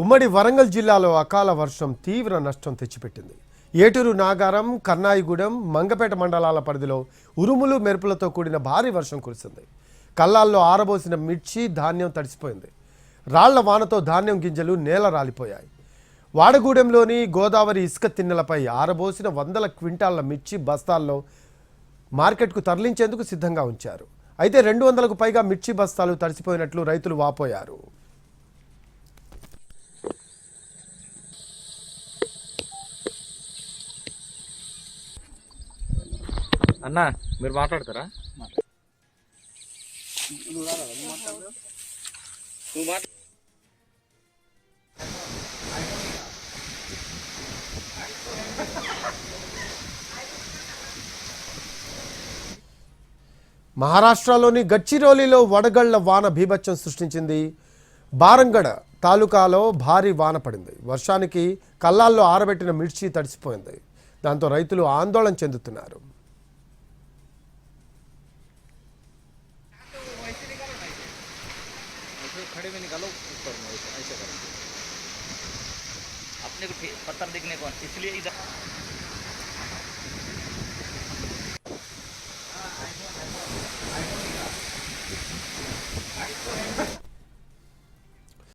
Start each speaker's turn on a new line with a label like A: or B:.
A: ఉమ్మడి వరంగల్ జిల్లాలో అకాల వర్షం తీవ్ర నష్టం తెచ్చిపెట్టింది. ఏటూరు, నాగారం, కన్నాయిగూడెం, మంగపేట మండలాల పరిధిలో ఉరుములు మెరుపులతో కూడిన భారీ వర్షం కురిసింది. కల్లాల్లో ఆరబోసిన మిర్చి, ధాన్యం తడిసిపోయింది. రాళ్ల వానతో ధాన్యం గింజలు నేల రాలిపోయాయి. వాడగూడెంలోని గోదావరి ఇసుక తిన్నెలపై ఆరబోసిన వందల క్వింటాళ్ల మిర్చి బస్తాల్లో మార్కెట్కు తరలించేందుకు సిద్ధంగా ఉంచారు. అయితే 200కు పైగా మిర్చి బస్తాలు తడిసిపోయినట్లు రైతులు వాపోయారు.
B: అన్నా మీరు మాట్లాడతారా?
A: మహారాష్ట్రలోని గడ్చిరోలిలో వడగళ్ల వాన బీభత్సం సృష్టించింది. బారంగడ తాలూకాలో భారీ వాన పడింది. వర్షానికి కల్లాల్లో ఆరబెట్టిన మిర్చి తడిసిపోయింది. దాంతో రైతులు ఆందోళన చెందుతున్నారు.
C: अपने को पत्थर दिखने को इसलिए इधर